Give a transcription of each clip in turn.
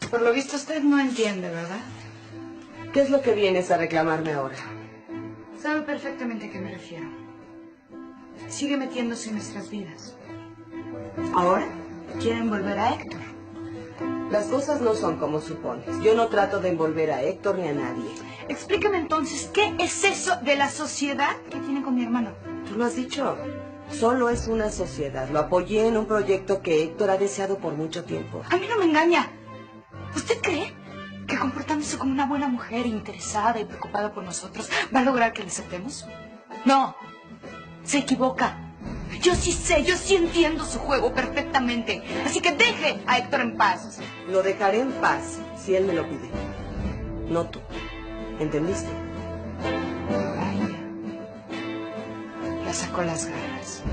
Por lo visto usted no entiende, ¿verdad? ¿Qué es lo que vienes a reclamarme ahora? Sabe perfectamente a qué me refiero. Sigue metiéndose en nuestras vidas. ¿Ahora? Quieren volver a Héctor. Las cosas no son como supones. Yo no trato de envolver a Héctor ni a nadie. Explícame entonces, ¿qué es eso de la sociedad que tiene con mi hermano? Tú lo has dicho. Solo es una sociedad. Lo apoyé en un proyecto que Héctor ha deseado por mucho tiempo. A mí no me engaña. ¿Usted cree que comportándose como una buena mujer interesada y preocupada por nosotros va a lograr que le aceptemos? No. Se equivoca. Yo sí sé, yo sí entiendo su juego perfectamente. Así que deje a Héctor en paz. Lo dejaré en paz si él me lo pide. No tú. ¿Entendiste? Vaya. Ya sacó las garras.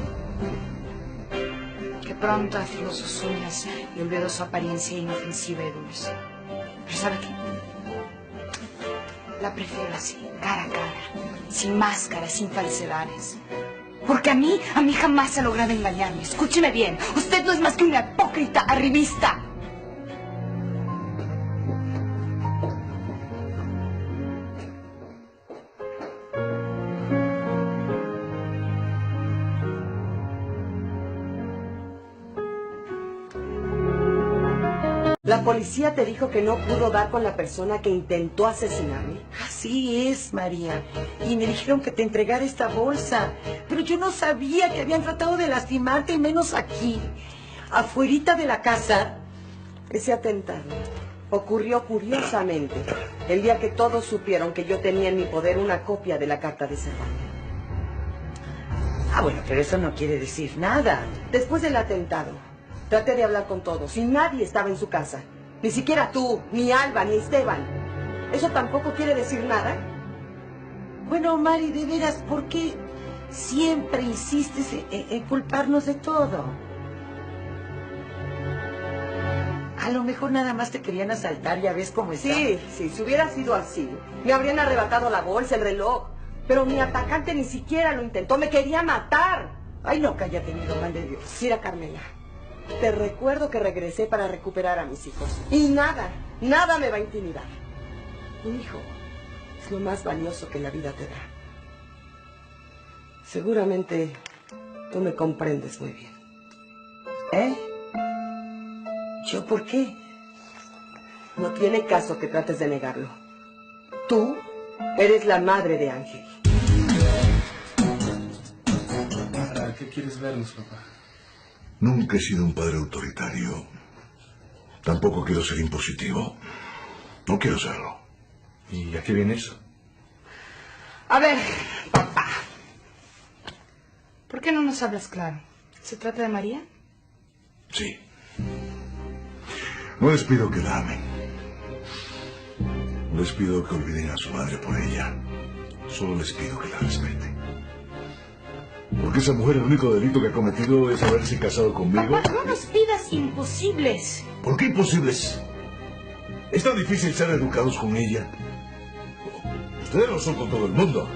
Que pronto afiló sus uñas y olvidó su apariencia inofensiva y dulce. Pero ¿sabe qué? La prefiero así, cara a cara, sin máscaras, sin falsedades. Porque a mí jamás ha logrado engañarme. Escúcheme bien, usted no es más que una hipócrita arribista. ¿La policía te dijo que no pudo dar con la persona que intentó asesinarme? Así es, María. Y me dijeron que te entregara esta bolsa. Pero yo no sabía que habían tratado de lastimarte, y menos aquí. Afuerita de la casa. Ese atentado ocurrió curiosamente el día que todos supieron que yo tenía en mi poder una copia de la carta de Cervantes. Ah, bueno, pero eso no quiere decir nada. Después del atentado, traté de hablar con todos y nadie estaba en su casa. Ni siquiera tú, ni Alba, ni Esteban. ¿Eso tampoco quiere decir nada? Bueno, Mari, de veras, ¿por qué siempre insistes en culparnos de todo? A lo mejor nada más te querían asaltar, ya ves cómo está. Sí, si hubiera sido así, me habrían arrebatado la bolsa, el reloj. Pero mi atacante ni siquiera lo intentó, me quería matar. Ay, no, cállate, mi don de Dios. Mira, Carmela, te recuerdo que regresé para recuperar a mis hijos. Y nada me va a intimidar. Un hijo es lo más valioso que la vida te da. Seguramente tú me comprendes muy bien. ¿Eh? ¿Yo por qué? No tiene caso que trates de negarlo. Tú eres la madre de Ángel. ¿Para qué quieres vernos, papá? Nunca he sido un padre autoritario. Tampoco quiero ser impositivo. No quiero serlo. ¿Y a qué viene eso? A ver, papá. ¿Por qué no nos hablas claro? ¿Se trata de María? Sí. No les pido que la amen. No les pido que olviden a su madre por ella. Solo les pido que la respeten. Porque esa mujer el único delito que ha cometido es haberse casado conmigo. Papá, no nos pidas imposibles. ¿Por qué imposibles? ¿Es tan difícil ser educados con ella? Ustedes lo son con todo el mundo.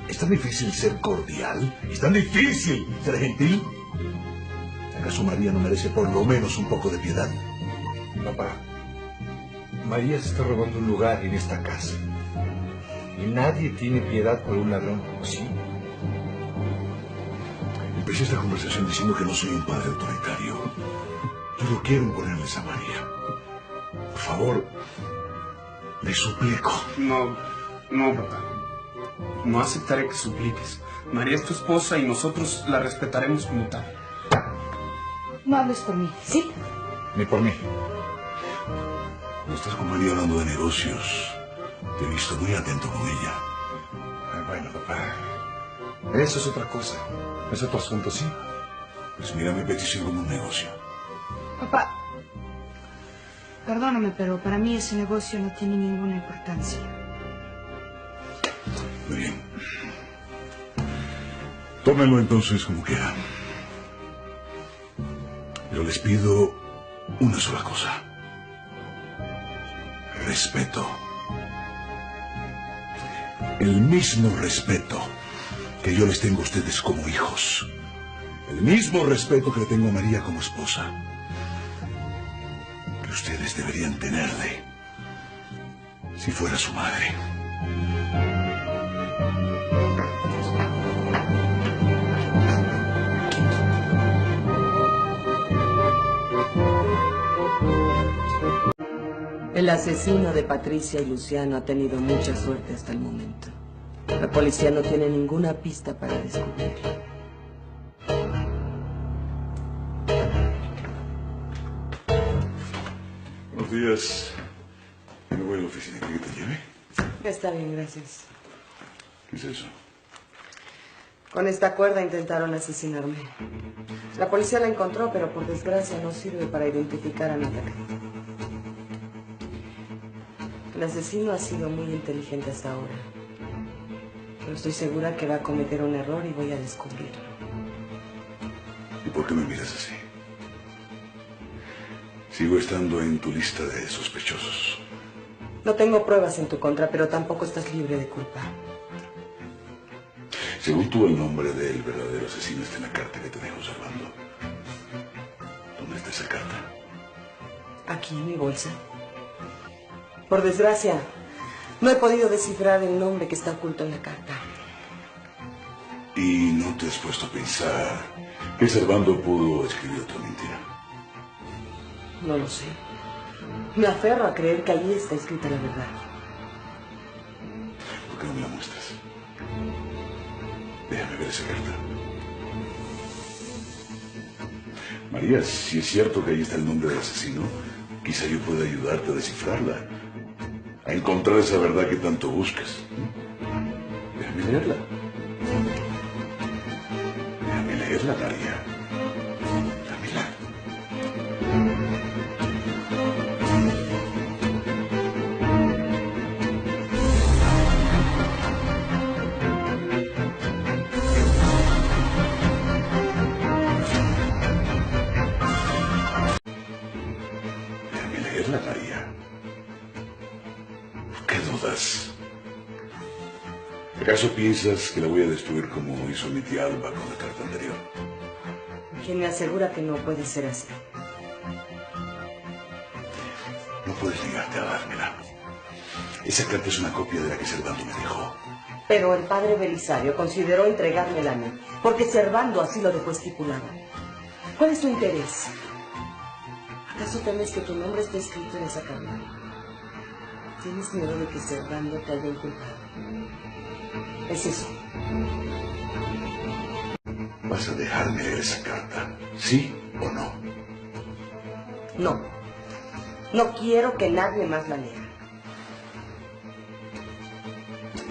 ¿Es tan difícil ser cordial? ¿Es tan difícil ser gentil? ¿Acaso María no merece por lo menos un poco de piedad? Papá, María se está robando un lugar en esta casa. Y nadie tiene piedad por un ladrón, ¿sí? Empecé esta conversación diciendo que no soy un padre autoritario. Yo no quiero imponerles a María. Por favor, les suplico. No, papá. No aceptaré que supliques. María es tu esposa y nosotros la respetaremos como tal. No hables por mí, ¿sí? Ni por mí. Cuando estás con María hablando de negocios, te he visto muy atento con ella. Bueno, papá. Eso es otra cosa. Es otro asunto, ¿sí? Pues mira mi petición como un negocio. Papá, perdóname, pero para mí ese negocio no tiene ninguna importancia. Muy bien. Tómenlo entonces como quieran. Pero les pido una sola cosa. Respeto. El mismo respeto que yo les tengo a ustedes como hijos. El mismo respeto que le tengo a María como esposa. ustedes deberían tenerle si fuera su madre. El asesino de Patricia y Luciano ha tenido mucha suerte hasta el momento. La policía no tiene ninguna pista para descubrirlo. Buenos días. Me voy a la oficina. ¿Quiere que te lleve? Está bien, gracias. ¿Qué es eso? Con esta cuerda intentaron asesinarme. La policía la encontró, pero por desgracia no sirve para identificar a mi atacante. El asesino ha sido muy inteligente hasta ahora. Pero estoy segura que va a cometer un error y voy a descubrirlo. ¿Y por qué me miras así? Sigo estando en tu lista de sospechosos. No tengo pruebas en tu contra, pero tampoco estás libre de culpa. Según tú, el nombre del verdadero asesino está en la carta que te dejo Servando. ¿Dónde está esa carta? Aquí en mi bolsa. Por desgracia, no he podido descifrar el nombre que está oculto en la carta. ¿Y no te has puesto a pensar que Servando pudo escribir otra mentira? No lo sé. Me aferro a creer que ahí está escrita la verdad. ¿Por qué no me la muestras? Déjame ver esa carta. María, si es cierto que ahí está el nombre del asesino, quizá yo pueda ayudarte a descifrarla, a encontrar esa verdad que tanto buscas. Déjame leerla. Déjame leerla, María. Dámela. Déjame leerla, María. ¿Por qué dudas? ¿Acaso piensas que la voy a destruir como hizo mi tía Alba con la carta anterior? Quien me asegura que no puede ser así. No puedes negarte a dármela. Esa carta es una copia de la que Servando me dejó. Pero el padre Belisario consideró entregármela a mí, porque Servando así lo dejó estipulado. ¿Cuál es tu interés? ¿Acaso temes que tu nombre esté escrito en esa carta? ¿Tienes miedo de que Servando te haya inculpado? Es eso. ¿Vas a dejarme leer esa carta? ¿Sí o no? No. No quiero que nadie más la lea.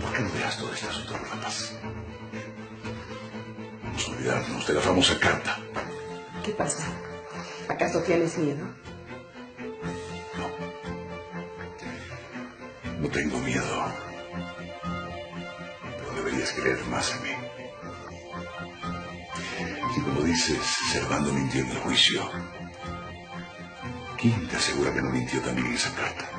¿Por qué no dejas todo este asunto por la paz? Vamos a olvidarnos de la famosa carta. ¿Qué pasa? ¿Acaso tienes miedo? No tengo miedo. Pero deberías creer más en mí. Si como dices, Servando mintió en el juicio, ¿quién te asegura que no mintió también en esa carta?